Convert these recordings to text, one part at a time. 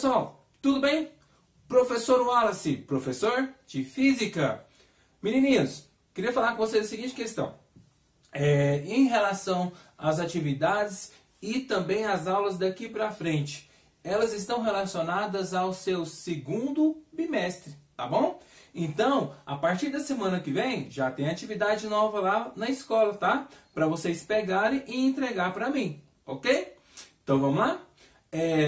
pessoal, tudo bem? Professor Wallace, professor de Física. Menininhos, queria falar com vocês a seguinte questão. Em relação às atividades e também às aulas daqui para frente, elas estão relacionadas ao seu segundo bimestre, tá bom? Então, a partir da semana que vem, já tem atividade nova lá na escola, tá? Para vocês pegarem e entregar para mim, ok? Então, vamos lá?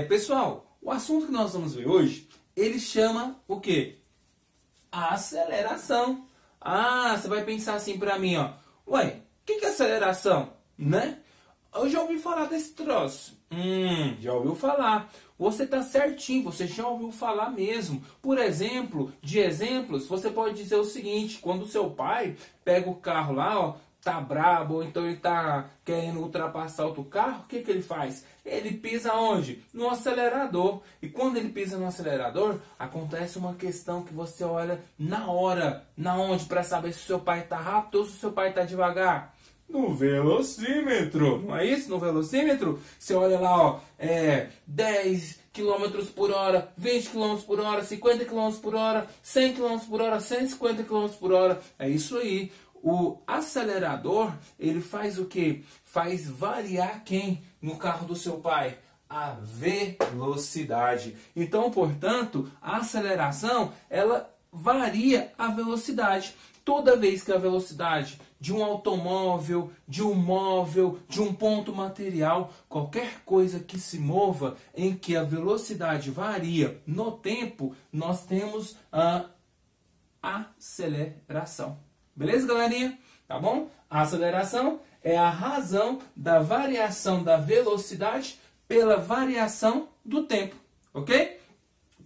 Pessoal, o assunto que nós vamos ver hoje, ele chama o quê? Aceleração. Ah, você vai pensar assim para mim, ó. Ué, o que é aceleração? Né? Eu já ouvi falar desse troço. Já ouviu falar. Você tá certinho, você já ouviu falar mesmo. Por exemplo, de exemplos, você pode dizer o seguinte: quando o seu pai pega o carro lá, ó, tá brabo, ou então ele tá querendo ultrapassar outro carro, o que ele faz? Ele pisa onde? No acelerador. E quando ele pisa no acelerador, acontece uma questão que você olha na hora, na onde, para saber se o seu pai tá rápido ou se o seu pai tá devagar. No velocímetro, não é isso? No velocímetro, você olha lá, ó, 10 km por hora, 20 km por hora, 50 km por hora, 100 km por hora, 150 km por hora. É isso aí. O acelerador, ele faz o quê? Faz variar quem no carro do seu pai? A velocidade. Então, portanto, a aceleração, ela varia a velocidade. Toda vez que a velocidade de um automóvel, de um móvel, de um ponto material, qualquer coisa que se mova em que a velocidade varia no tempo, nós temos a aceleração. Beleza, galerinha? Tá bom? A aceleração é a razão da variação da velocidade pela variação do tempo. Ok?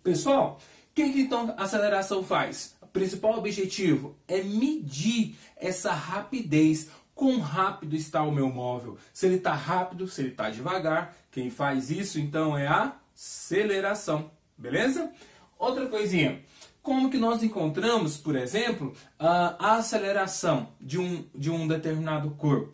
Pessoal, o que então a aceleração faz? O principal objetivo é medir essa rapidez. Quão rápido está o meu móvel? Se ele está rápido, se ele está devagar. Quem faz isso, então, é a aceleração. Beleza? Outra coisinha. Como que nós encontramos, por exemplo, a aceleração de um determinado corpo?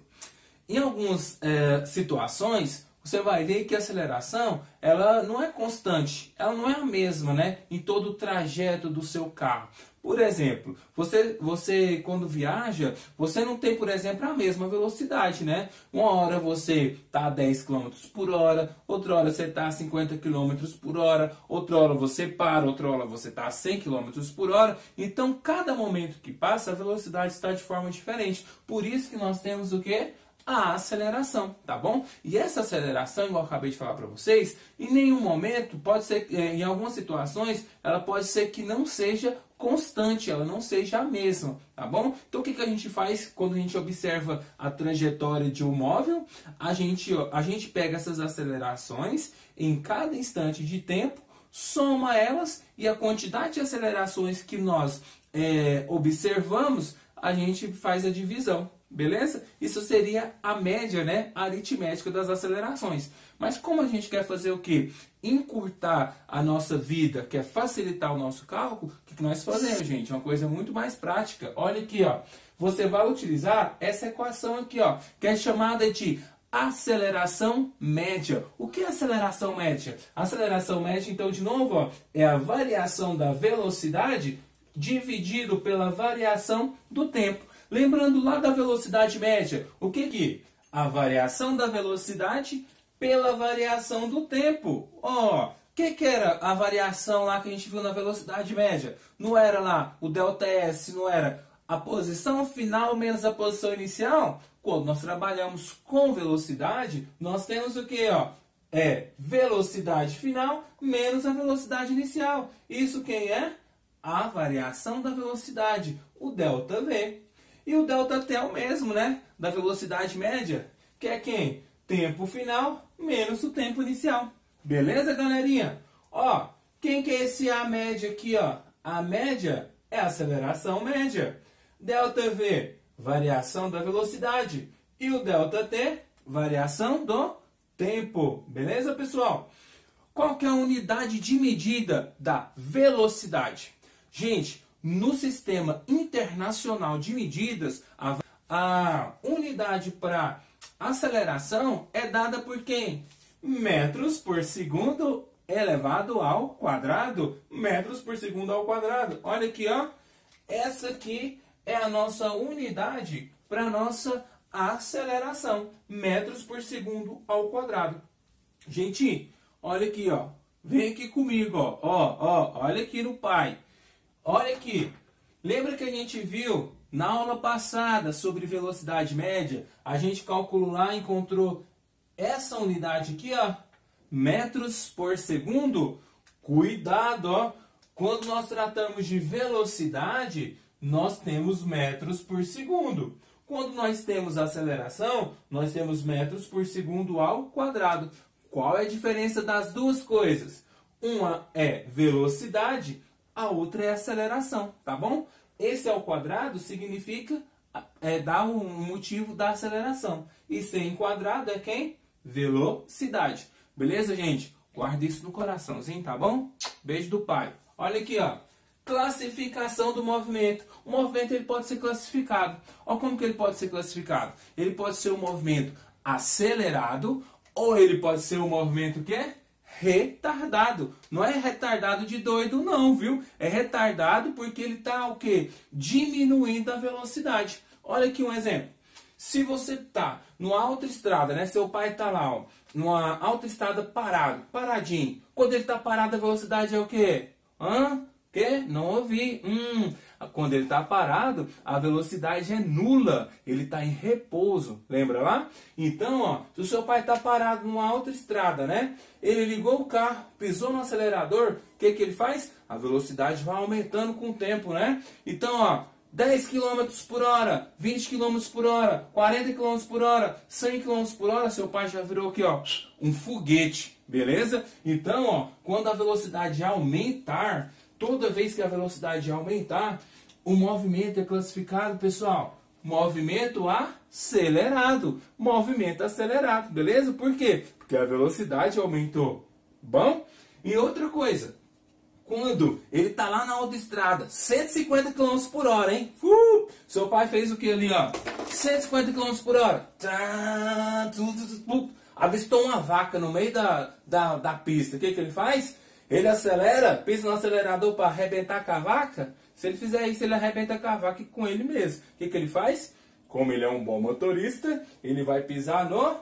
Em algumas situações, você vai ver que a aceleração ela não é constante, ela não é a mesma, né, em todo o trajeto do seu carro. Por exemplo, você quando viaja, você não tem, por exemplo, a mesma velocidade, né? Uma hora você está a 10 km por hora, outra hora você está a 50 km por hora, outra hora você para, outra hora você está a 100 km por hora. Então, cada momento que passa, a velocidade está de forma diferente. Por isso que nós temos o quê? A aceleração, tá bom? E essa aceleração, igual eu acabei de falar para vocês, em nenhum momento, pode ser, em algumas situações, ela pode ser que não seja constante, ela não seja a mesma, tá bom? Então o que a gente faz quando a gente observa a trajetória de um móvel? A gente pega essas acelerações em cada instante de tempo, soma elas e a quantidade de acelerações que nós observamos, a gente faz a divisão. Beleza? Isso seria a média, né, aritmética das acelerações. Mas como a gente quer fazer o quê? Encurtar a nossa vida, quer facilitar o nosso cálculo, o que nós fazemos, gente? É uma coisa muito mais prática. Olha aqui, ó. Você vai utilizar essa equação aqui, ó, que é chamada de aceleração média. O que é aceleração média? A aceleração média, então, de novo, ó, é a variação da velocidade dividido pela variação do tempo. Lembrando lá da velocidade média, o que? A variação da velocidade pela variação do tempo. Ó, o que era a variação lá que a gente viu na velocidade média? Não era lá o ΔS, não era a posição final menos a posição inicial? Quando nós trabalhamos com velocidade, nós temos o que? Ó, velocidade final menos a velocidade inicial. Isso quem é? A variação da velocidade, o ΔV. E o ΔT é o mesmo, né? Da velocidade média, que é quem? Tempo final menos o tempo inicial. Beleza, galerinha? Ó, quem que é esse A média aqui, ó? A média é a aceleração média. ΔV, variação da velocidade. E o ΔT, variação do tempo. Beleza, pessoal? Qual que é a unidade de medida da velocidade? Gente, no Sistema Internacional de Medidas, a unidade para aceleração é dada por quem? Metros por segundo elevado ao quadrado, metros por segundo ao quadrado. Olha aqui, ó. Essa aqui é a nossa unidade para a nossa aceleração, metros por segundo ao quadrado. Gente, olha aqui, ó. Vem aqui comigo, ó. Olha aqui no pai. Olha aqui. Lembra que a gente viu na aula passada sobre velocidade média? A gente calculou lá e encontrou essa unidade aqui, ó. Metros por segundo. Cuidado, ó. Quando nós tratamos de velocidade, nós temos metros por segundo. Quando nós temos aceleração, nós temos metros por segundo ao quadrado. Qual é a diferença das duas coisas? Uma é velocidade, a outra é aceleração, tá bom? Esse ao quadrado significa dar um motivo da aceleração. E sem quadrado é quem? Velocidade. Beleza, gente? Guarda isso no coraçãozinho, tá bom? Beijo do pai. Olha aqui, ó. Classificação do movimento. O movimento ele pode ser classificado. Olha como que ele pode ser classificado. Ele pode ser um movimento acelerado ou ele pode ser um movimento que é retardado. Não é retardado de doido não, viu? É retardado porque ele está o quê? Diminuindo a velocidade. Olha aqui um exemplo. Se você está numa autoestrada, né? Seu pai está lá, ó, numa autoestrada paradinho. Quando ele está parado, a velocidade é o quê? Que? Não ouvi. Quando ele está parado, a velocidade é nula. Ele está em repouso. Lembra lá? Então, ó, se o seu pai está parado numa autoestrada, né? Ele ligou o carro, pisou no acelerador, o que ele faz? A velocidade vai aumentando com o tempo, né? Então, ó, 10 km por hora, 20 km por hora, 40 km por hora, 100 km por hora, seu pai já virou aqui, ó, um foguete, beleza? Então, ó, quando a velocidade aumentar, toda vez que a velocidade aumentar, o movimento é classificado, pessoal, movimento acelerado. Movimento acelerado, beleza? Por quê? Porque a velocidade aumentou. Bom? E outra coisa, quando ele tá lá na autoestrada, 150 km por hora, hein? Seu pai fez o que ali, ó? 150 km por hora. Avistou uma vaca no meio da pista. O que ele faz? Ele acelera, pisa no acelerador para arrebentar com a vaca. Se ele fizer isso, ele arrebenta com a vaca e com ele mesmo. O que ele faz? Como ele é um bom motorista, ele vai pisar no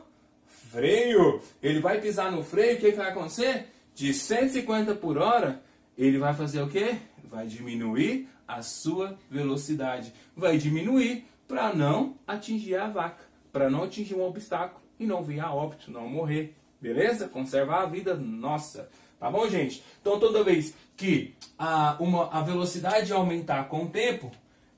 freio. Ele vai pisar no freio, o que vai acontecer? De 150 por hora, ele vai fazer o quê? Vai diminuir a sua velocidade. Vai diminuir para não atingir a vaca, para não atingir um obstáculo e não vir a óbito, não morrer. Beleza? Conservar a vida nossa. Tá bom, gente? Então, toda vez que a velocidade aumentar com o tempo,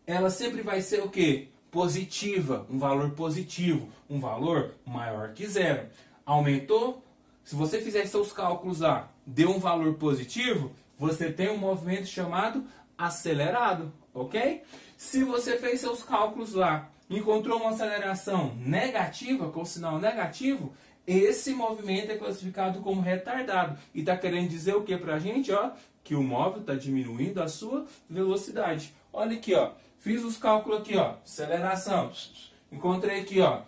ela sempre vai ser o quê? Positiva, um valor positivo, um valor maior que zero. Aumentou, se você fizer seus cálculos lá, deu um valor positivo, você tem um movimento chamado acelerado, ok? Se você fez seus cálculos lá, encontrou uma aceleração negativa, com sinal negativo, esse movimento é classificado como retardado. E está querendo dizer o que pra gente? Ó, que o móvel está diminuindo a sua velocidade. Olha aqui, ó. Fiz os cálculos aqui, ó. Aceleração. Encontrei aqui, ó.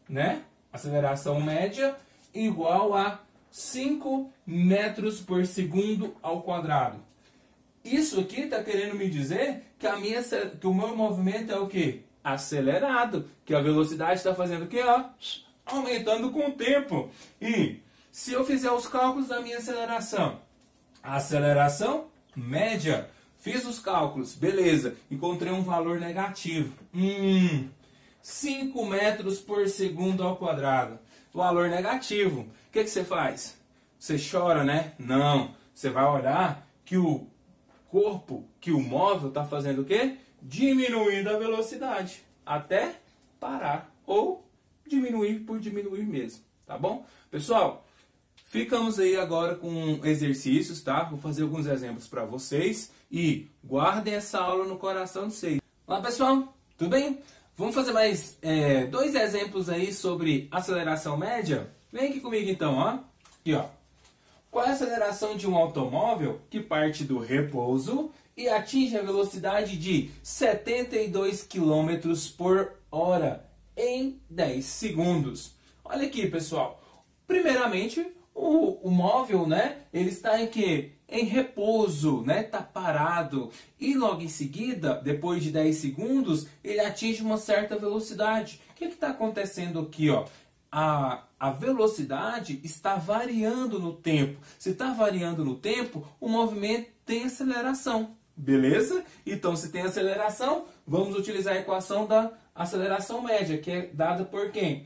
Né? Aceleração média igual a 5 metros por segundo ao quadrado. Isso aqui está querendo me dizer que o meu movimento é o quê? Acelerado. Que a velocidade está fazendo o quê? Ó, aumentando com o tempo. E se eu fizer os cálculos da minha aceleração, a aceleração média, fiz os cálculos, beleza, encontrei um valor negativo. 5 metros por segundo ao quadrado. Valor negativo. O que você faz? Você chora, né? Não. Você vai olhar que o corpo, que o móvel está fazendo o quê? Diminuindo a velocidade até parar ou diminuir por diminuir mesmo, tá bom? Pessoal, ficamos aí agora com exercícios, tá? Vou fazer alguns exemplos para vocês e guardem essa aula no coração de vocês. Olá, pessoal, tudo bem? Vamos fazer mais 2 exemplos aí sobre aceleração média? Vem aqui comigo então, ó. Aqui, ó. Qual é a aceleração de um automóvel que parte do repouso e atinge a velocidade de 72 km por hora em 10 segundos? Olha aqui, pessoal. Primeiramente, o móvel, né, ele está em quê? Em repouso, né, está parado. E logo em seguida, depois de 10 segundos, ele atinge uma certa velocidade. O que está acontecendo aqui, ó? A velocidade está variando no tempo. Se está variando no tempo, o movimento tem aceleração. Beleza? Então, se tem aceleração, vamos utilizar a equação da aceleração média, que é dada por quem?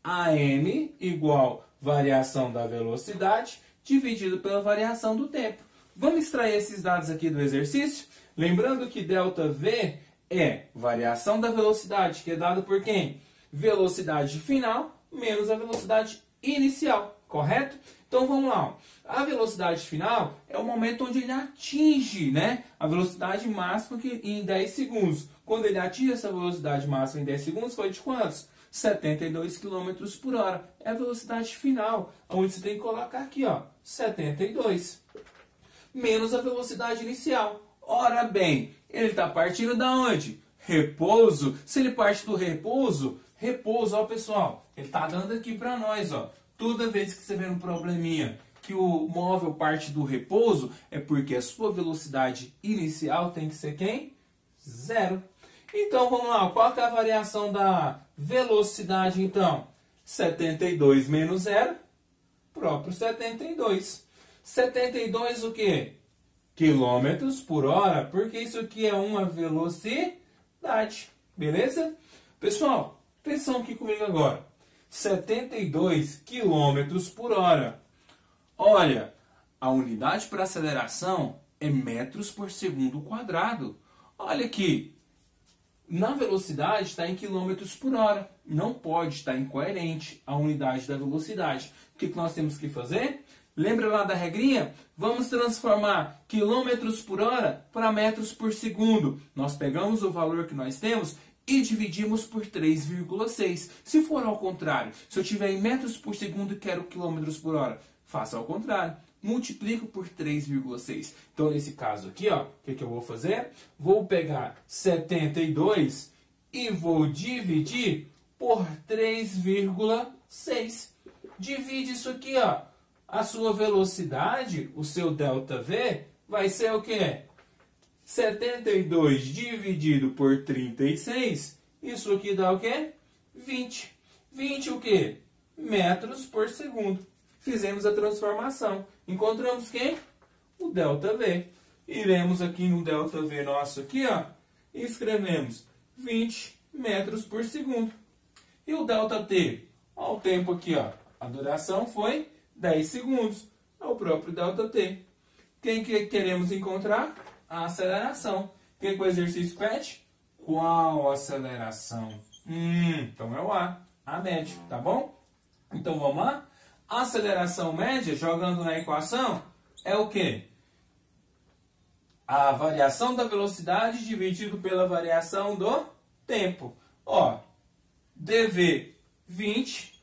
AM igual variação da velocidade dividido pela variação do tempo. Vamos extrair esses dados aqui do exercício? Lembrando que ΔV é variação da velocidade, que é dada por quem? Velocidade final menos a velocidade inicial, correto? Então vamos lá. A velocidade final é o momento onde ele atinge, né, a velocidade máxima em 10 segundos. Quando ele atinge essa velocidade máxima em 10 segundos, foi de quantos? 72 km por hora. É a velocidade final, onde você tem que colocar aqui, ó, 72. Menos a velocidade inicial. Ora bem, ele está partindo da onde? Repouso. Se ele parte do repouso, ó pessoal, ele está dando aqui para nós, ó. Toda vez que você vê um probleminha que o móvel parte do repouso, é porque a sua velocidade inicial tem que ser quem? 0. Então vamos lá, qual que é a variação da velocidade então? 72 menos 0, próprio 72. 72 o quê? Quilômetros por hora, porque isso aqui é uma velocidade, beleza? Pessoal, atenção aqui comigo agora. 72 km por hora. Olha, a unidade para aceleração é metros por segundo quadrado. Olha aqui, na velocidade está em quilômetros por hora. Não pode estar incoerente a unidade da velocidade. O que nós temos que fazer? Lembra lá da regrinha? Vamos transformar quilômetros por hora para metros por segundo. Nós pegamos o valor que nós temos e dividimos por 3,6. Se for ao contrário, se eu tiver em metros por segundo e quero quilômetros por hora, faça ao contrário. Multiplico por 3,6. Então, nesse caso aqui, ó, o que eu vou fazer? Vou pegar 72 e vou dividir por 3,6. Divide isso aqui, ó. A sua velocidade, o seu ΔV, vai ser o quê? 72 dividido por 36, isso aqui dá o quê? 20. 20 o quê? Metros por segundo. Fizemos a transformação. Encontramos quem? O ΔV. Iremos aqui no ΔV nosso aqui, ó, e escrevemos 20 metros por segundo. E o ΔT? Ó, o tempo aqui, ó, a duração foi 10 segundos. É o próprio ΔT. Quem que queremos encontrar? A aceleração. O que o exercício pede? Qual aceleração? Então é o A média, tá bom? Então vamos lá? A aceleração média, jogando na equação, é o quê? A variação da velocidade dividido pela variação do tempo. Ó, dV 20,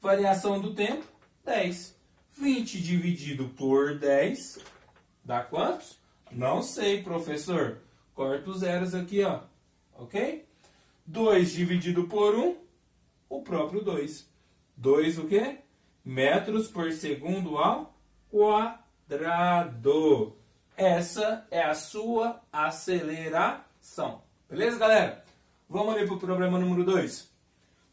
variação do tempo 10. 20 dividido por 10 dá quantos? Não sei, professor. Corta os zeros aqui, ó. Ok? 2 dividido por 1, o próprio 2. 2 o quê? Metros por segundo ao quadrado. Essa é a sua aceleração. Beleza, galera? Vamos ali para o problema número 2.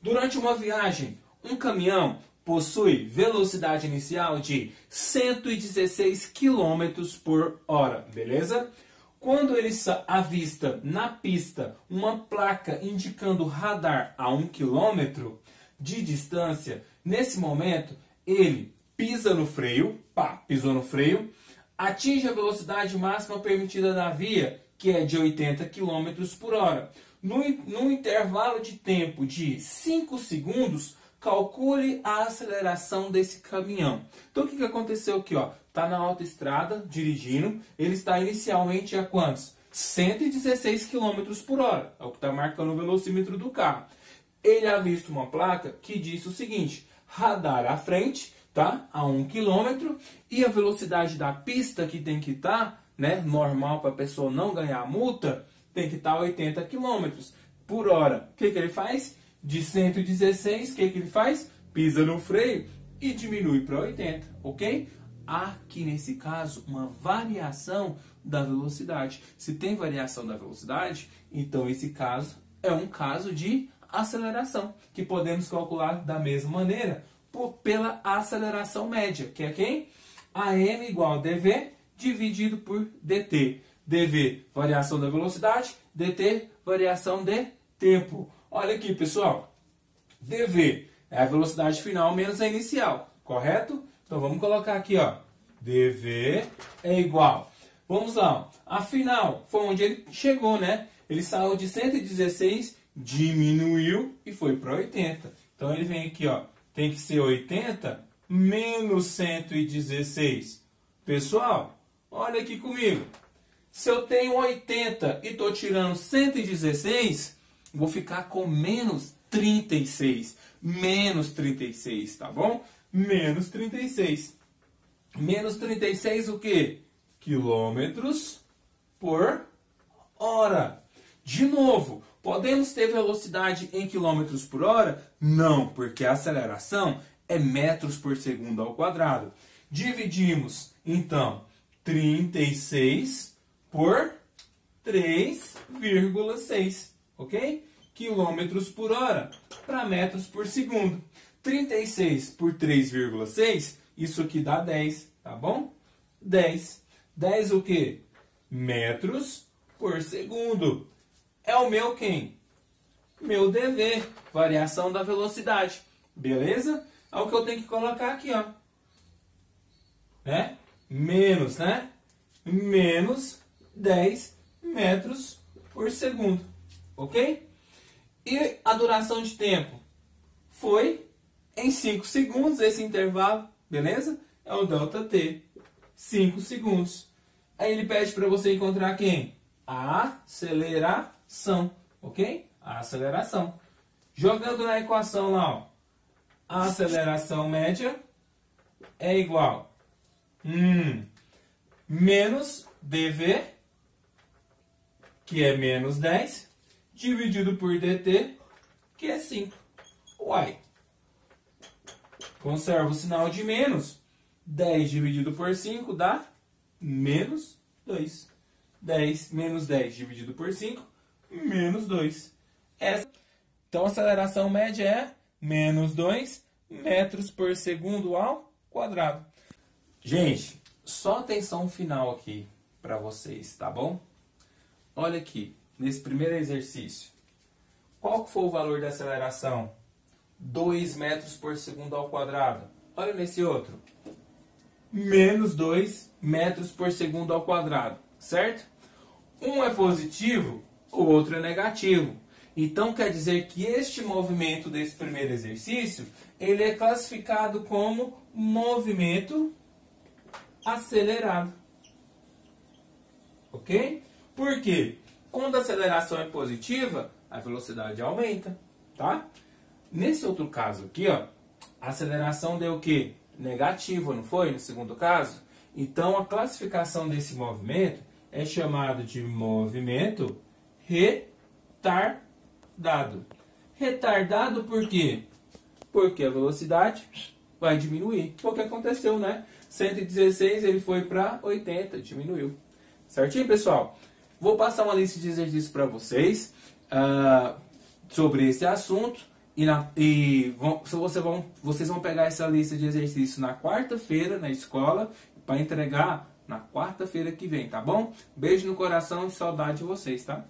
Durante uma viagem, um caminhão possui velocidade inicial de 116 km por hora, beleza? Quando ele avista na pista uma placa indicando radar a 1 km de distância, nesse momento ele pisa no freio, pisou no freio, atinge a velocidade máxima permitida na via, que é de 80 km por hora. No intervalo de tempo de 5 segundos, calcule a aceleração desse caminhão. Então, o que aconteceu aqui? Está na autoestrada, dirigindo. Ele está inicialmente a quantos? 116 km por hora. É o que está marcando o velocímetro do carro. Ele avista uma placa que diz o seguinte: radar à frente, tá? A 1 km. E a velocidade da pista que tem que estar, né, normal para a pessoa não ganhar multa, tem que estar 80 km por hora. O que ele faz? De 116, o que ele faz? Pisa no freio e diminui para 80, ok? Aqui nesse caso, uma variação da velocidade. Se tem variação da velocidade, então esse caso é um caso de aceleração, que podemos calcular da mesma maneira pela aceleração média, que é quem? AM igual a dv dividido por dt. dv, variação da velocidade, dt, variação de tempo. Olha aqui, pessoal. dv é a velocidade final menos a inicial, correto? Então vamos colocar aqui, ó. dv é igual. Vamos lá. A final foi onde ele chegou, né? Ele saiu de 116, diminuiu e foi para 80. Então ele vem aqui, ó. Tem que ser 80 menos 116. Pessoal, olha aqui comigo. Se eu tenho 80 e estou tirando 116, vou ficar com menos 36. Menos 36, tá bom? Menos 36. Menos 36 o quê? Quilômetros por hora. De novo, podemos ter velocidade em quilômetros por hora? Não, porque a aceleração é metros por segundo ao quadrado. Dividimos, então, 36 por 3,6, ok? Quilômetros por hora para metros por segundo. 36 por 3,6, isso aqui dá 10, tá bom? 10. 10 o quê? Metros por segundo. É o meu quem? Meu dv, variação da velocidade. Beleza? É o que eu tenho que colocar aqui, ó. Né? Menos, né? Menos 10 metros por segundo. Ok? E a duração de tempo? Foi em 5 segundos esse intervalo. Beleza? É o ΔT. 5 segundos. Aí ele pede para você encontrar quem? A aceleração. Ok? A aceleração. Jogando na equação lá, ó. A aceleração média é igual menos dv, que é menos 10, dividido por dt, que é 5. Uai. Conserva o sinal de menos. 10 dividido por 5 dá menos 2. 10 menos 10 dividido por 5, menos 2. Então a aceleração média é menos 2 metros por segundo ao quadrado. Gente, só atenção final aqui para vocês, tá bom? Olha aqui, nesse primeiro exercício. Qual foi o valor da aceleração? 2 metros por segundo ao quadrado. Olha nesse outro. Menos 2 metros por segundo ao quadrado, certo? Um é positivo, o outro é negativo. Então quer dizer que este movimento desse primeiro exercício, ele é classificado como movimento acelerado. Ok? Por quê? Quando a aceleração é positiva, a velocidade aumenta, tá? Nesse outro caso aqui, ó, a aceleração deu o quê? Negativa, não foi? No segundo caso. Então a classificação desse movimento é chamado de movimento retardado. Retardado por quê? Porque a velocidade vai diminuir. Foi o que aconteceu, né? 116 ele foi para 80, diminuiu. Certinho, pessoal? Vou passar uma lista de exercícios para vocês sobre esse assunto. Vocês vão pegar essa lista de exercícios na quarta-feira na escola para entregar na quarta-feira que vem, tá bom? Beijo no coração e saudade de vocês, tá?